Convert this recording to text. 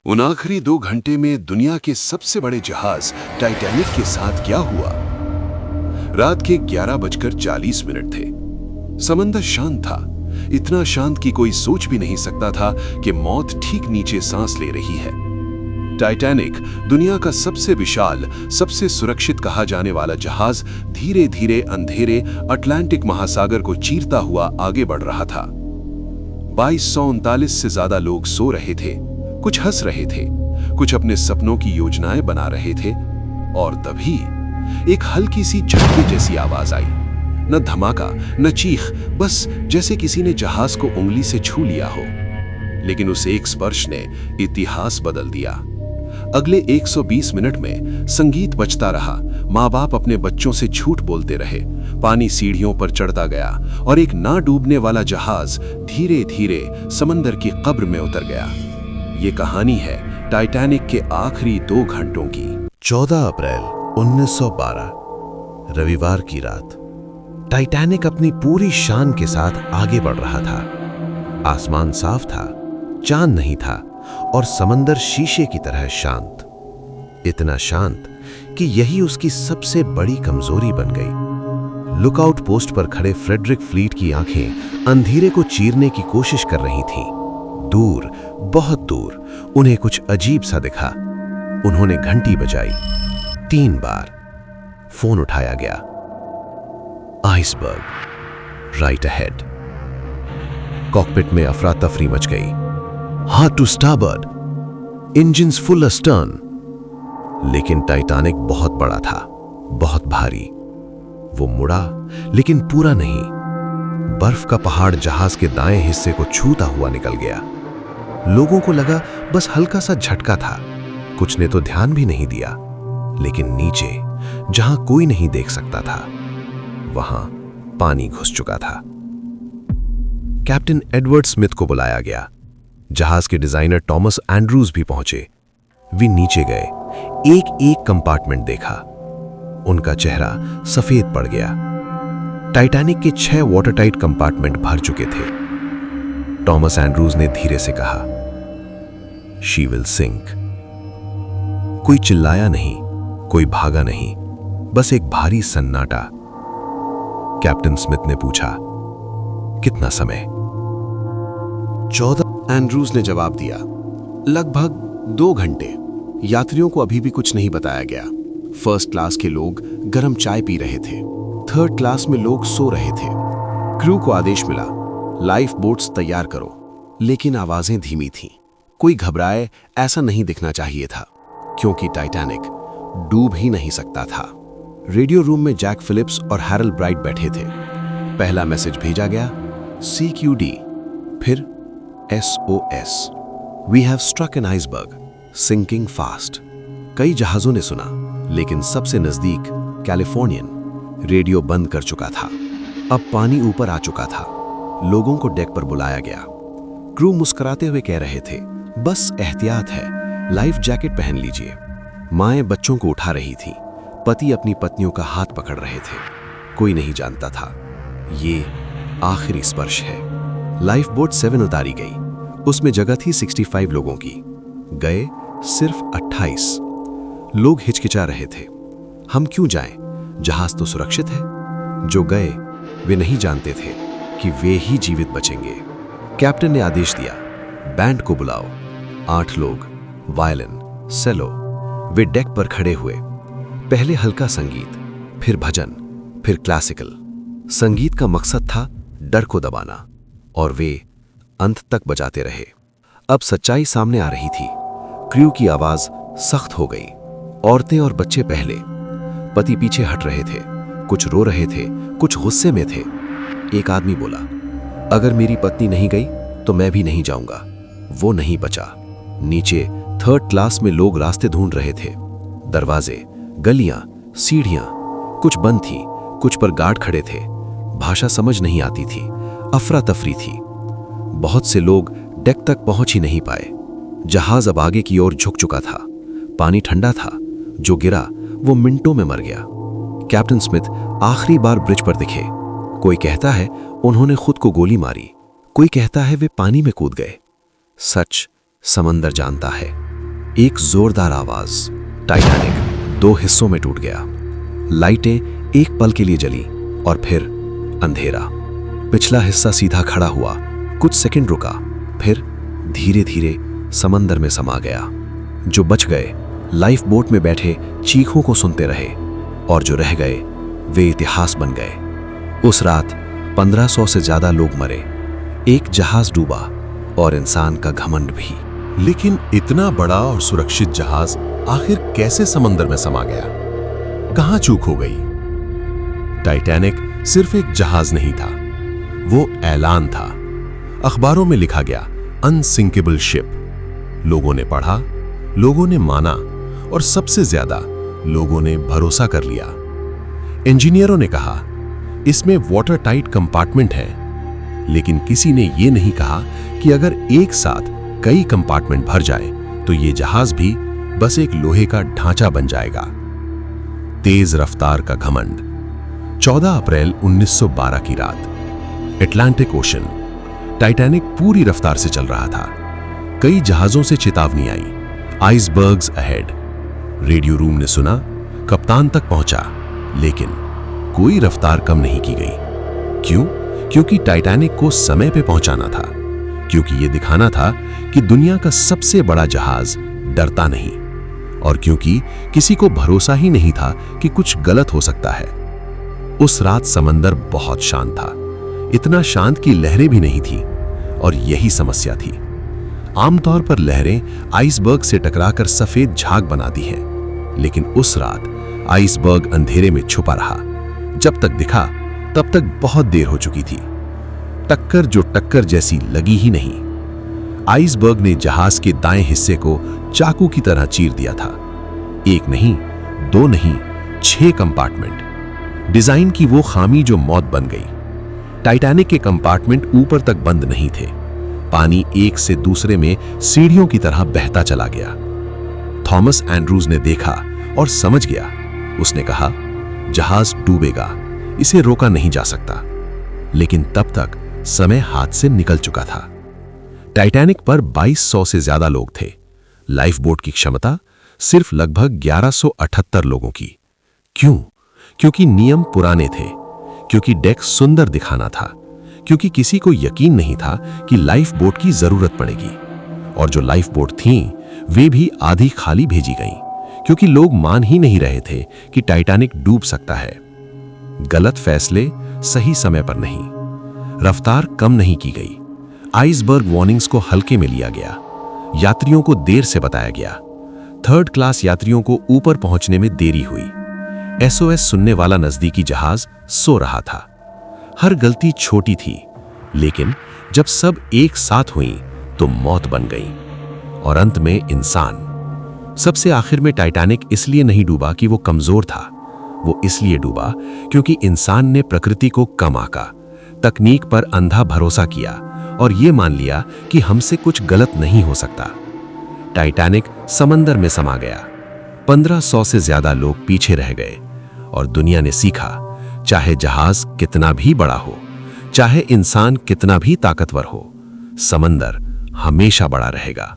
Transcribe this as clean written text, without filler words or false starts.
उन आखिरी 2 घंटे में दुनिया के सबसे बड़े जहाज टाइटैनिक के साथ क्या हुआ? रात के 11:40 थे। समंदर शांत था, इतना शांत कि कोई सोच भी नहीं सकता था कि मौत ठीक नीचे सांस ले रही है। टाइटैनिक, दुनिया का सबसे विशाल, सबसे सुरक्षित कहा जाने वाला जहाज, धीरे धीरे अंधेरे अटलांटिक महासागर को चीरता हुआ आगे बढ़ रहा था। 2239 से ज्यादा लोग सो रहे थे, कुछ हंस रहे थे, कुछ अपने सपनों की योजनाएं बना रहे थे। और तभी एक हल्की सी झटके जैसी आवाज आई। न धमाका, न चीख, बस जैसे किसी ने जहाज को उंगली से छू लिया हो। लेकिन उस एक स्पर्श ने इतिहास बदल दिया। अगले 120 मिनट में संगीत बजता रहा, माँ बाप अपने बच्चों से झूठ बोलते रहे, पानी सीढ़ियों पर चढ़ता गया और एक ना डूबने वाला जहाज धीरे धीरे समंदर की कब्र में उतर गया। ये कहानी है टाइटैनिक के आखिरी 2 घंटों की। 14 अप्रैल 1912 रविवार की रात। टाइटैनिक अपनी पूरी शान के साथ आगे बढ़ रहा था। आसमान साफ था, चांद नहीं था और समंदर शीशे की तरह शांत। इतना शांत कि यही उसकी सबसे बड़ी कमजोरी बन गई। लुकआउट पोस्ट पर खड़े फ्रेडरिक फ्लीट की आंखें अंधेरे को चीरने की कोशिश कर रही थीं। दूर, बहुत दूर उन्हें कुछ अजीब सा दिखा। उन्होंने घंटी बजाई। 3 बार फोन उठाया गया। Iceberg right ahead. कॉकपिट में अफरा तफरी मच गई। Hard to starboard, engines full astern. लेकिन टाइटैनिक बहुत बड़ा था, बहुत भारी। वो मुड़ा, लेकिन पूरा नहीं। बर्फ का पहाड़ जहाज के दाएं हिस्से को छूता हुआ निकल गया। लोगों को लगा बस हल्का सा झटका था, कुछ ने तो ध्यान भी नहीं दिया। लेकिन नीचे, जहां कोई नहीं देख सकता था, वहां पानी घुस चुका था। कैप्टन एडवर्ड स्मिथ को बुलाया गया। जहाज के डिजाइनर थॉमस एंड्रूज भी पहुंचे। वे नीचे गए, एक एक कंपार्टमेंट देखा। उनका चेहरा सफेद पड़ गया। टाइटैनिक के 6 वाटरटाइट कंपार्टमेंट भर चुके थे। थॉमस एंड्रूज ने धीरे से कहा, शी विल सिंक। कोई चिल्लाया नहीं, कोई भागा नहीं, बस एक भारी सन्नाटा। कैप्टन स्मिथ ने पूछा, कितना समय? 14। एंड्रूज ने जवाब दिया, लगभग 2 घंटे। यात्रियों को अभी भी कुछ नहीं बताया गया। फर्स्ट क्लास के लोग गर्म चाय पी रहे थे, थर्ड क्लास में लोग सो रहे थे। क्रू को आदेश मिला, लाइफ बोट्स तैयार करो। लेकिन आवाजें धीमी थीं। कोई घबराए ऐसा नहीं दिखना चाहिए था, क्योंकि टाइटैनिक डूब ही नहीं सकता था। रेडियो रूम में जैक फिलिप्स और हैरल्ड ब्राइट बैठे थे। पहला मैसेज भेजा गया, CQD, फिर SOS, we have struck an iceberg, sinking fast. कई जहाजों ने सुना, लेकिन सबसे नजदीक कैलिफोर्नियन। रेडियो बंद कर चुका था। अब पानी ऊपर आ चुका था। लोगों को डेक पर बुलाया गया। क्रू मुस्कुराते हुए कह रहे थे, बस एहतियात है, लाइफ जैकेट पहन लीजिए। माएं बच्चों को उठा रही थी, पति अपनी पत्नियों का हाथ पकड़ रहे थे। कोई नहीं जानता था, ये आखिरी स्पर्श है। लाइफ बोट 7 उतारी गई। उसमें जगह थी 65 लोगों की। गए सिर्फ 28। लोग हिचकिचा रहे थे, हम क्यों जाएं? जहाज तो सुरक्षित है। जो गए वे नहीं जानते थे कि वे ही जीवित बचेंगे। कैप्टन ने आदेश दिया, बैंड को बुलाओ। 8 लोग, वायलिन, सेलो। वे डेक पर खड़े हुए। पहले हल्का संगीत, फिर भजन, फिर क्लासिकल। संगीत का मकसद था डर को दबाना, और वे अंत तक बजाते रहे। अब सच्चाई सामने आ रही थी। क्रू की आवाज सख्त हो गई। औरतें और बच्चे पहले। पति पीछे हट रहे थे, कुछ रो रहे थे, कुछ गुस्से में थे। एक आदमी बोला, अगर मेरी पत्नी नहीं गई तो मैं भी नहीं जाऊंगा। वो नहीं बचा। नीचे 3rd क्लास में लोग रास्ते ढूंढ रहे थे। दरवाजे, गलियां, सीढ़ियां, कुछ बंद थी, कुछ पर गार्ड खड़े थे। भाषा समझ नहीं आती थी, अफरा तफरी थी। बहुत से लोग डेक तक पहुंच ही नहीं पाए। जहाज अब आगे की ओर झुक चुका था। पानी ठंडा था, जो गिरा वो मिनटों में मर गया। कैप्टन स्मिथ आखिरी बार ब्रिज पर दिखे। कोई कहता है उन्होंने खुद को गोली मारी, कोई कहता है वे पानी में कूद गए। सच समंदर जानता है। एक जोरदार आवाज, टाइटैनिक 2 हिस्सों में टूट गया। लाइटें एक पल के लिए जली और फिर अंधेरा। पिछला हिस्सा सीधा खड़ा हुआ, कुछ सेकंड रुका, फिर धीरे धीरे समंदर में समा गया। जो बच गए लाइफ बोट में बैठे चीखों को सुनते रहे और जो रह गए वे इतिहास बन गए। उस रात 1500 से ज्यादा लोग मरे, एक जहाज डूबा और इंसान का घमंड भी। लेकिन इतना बड़ा और सुरक्षित जहाज आखिर कैसे समंदर में समा गया? कहां चूक हो गई? टाइटैनिक सिर्फ एक जहाज नहीं था, वो ऐलान था। अखबारों में लिखा गया अनसिंकेबल शिप। लोगों ने पढ़ा, लोगों ने माना और सबसे ज्यादा लोगों ने भरोसा कर लिया। इंजीनियरों ने कहा इसमें वाटर टाइट कंपार्टमेंट है, लेकिन किसी ने यह नहीं कहा कि अगर एक साथ कई कंपार्टमेंट भर जाए तो यह जहाज भी बस एक लोहे का ढांचा बन जाएगा। तेज रफ्तार का घमंड। 14 अप्रैल 1912 की रात, अटलांटिक ओशन। टाइटैनिक पूरी रफ्तार से चल रहा था। कई जहाजों से चेतावनी आई, आइसबर्ग्स अहेड। रेडियो रूम ने सुना, कप्तान तक पहुंचा, लेकिन कोई रफ्तार कम नहीं की गई। क्यों? क्योंकि टाइटैनिक को समय पे पहुंचाना था, क्योंकि यह दिखाना था कि दुनिया का सबसे बड़ा जहाज डरता नहीं, और क्योंकि किसी को भरोसा ही नहीं था कि कुछ गलत हो सकता है। उस रात समंदर बहुत शांत था, इतना शांत कि लहरें भी नहीं थी, और यही समस्या थी। आमतौर पर लहरें आइसबर्ग से टकराकर सफेद झाग बनाती हैं, लेकिन उस रात आइसबर्ग अंधेरे में छुपा रहा। जब तक दिखा तब तक बहुत देर हो चुकी थी। टक्कर जो टक्कर जैसी लगी ही नहीं। आइसबर्ग ने जहाज के दाएं हिस्से को चाकू की तरह चीर दिया था। एक नहीं, 2 नहीं, 6 कंपार्टमेंट। डिजाइन की वो खामी जो मौत बन गई। टाइटैनिक के कंपार्टमेंट ऊपर तक बंद नहीं थे। पानी एक से दूसरे में सीढ़ियों की तरह बहता चला गया। थॉमस एंड्रूज ने देखा और समझ गया। उसने कहा, जहाज डूबेगा, इसे रोका नहीं जा सकता। लेकिन तब तक समय हाथ से निकल चुका था। टाइटैनिक पर 2200 से ज्यादा लोग थे। लाइफ बोट की क्षमता सिर्फ लगभग 1178 लोगों की। क्यों? क्योंकि नियम पुराने थे, क्योंकि डेक सुंदर दिखाना था, क्योंकि किसी को यकीन नहीं था कि लाइफ बोट की जरूरत पड़ेगी। और जो लाइफ बोट थीं, वे भी आधी खाली भेजी गईं, क्योंकि लोग मान ही नहीं रहे थे कि टाइटैनिक डूब सकता है। गलत फैसले सही समय पर नहीं। रफ्तार कम नहीं की गई। आइसबर्ग वार्निंग्स को हल्के में लिया गया। यात्रियों को देर से बताया गया। 3rd क्लास यात्रियों को ऊपर पहुंचने में देरी हुई। SOS सुनने वाला नजदीकी जहाज सो रहा था। हर गलती छोटी थी, लेकिन जब सब एक साथ हुई तो मौत बन गई, और अंत में इंसान। सबसे आखिर में टाइटैनिक इसलिए नहीं डूबा कि वो कमजोर था, वो इसलिए डूबा क्योंकि इंसान ने प्रकृति को कम आंका, तकनीक पर अंधा भरोसा किया और ये मान लिया कि हमसे कुछ गलत नहीं हो सकता। टाइटैनिक समंदर में समा गया। 1500 से ज्यादा लोग पीछे रह गए, और दुनिया ने सीखा, चाहे जहाज कितना भी बड़ा हो, चाहे इंसान कितना भी ताकतवर हो, समंदर हमेशा बड़ा रहेगा।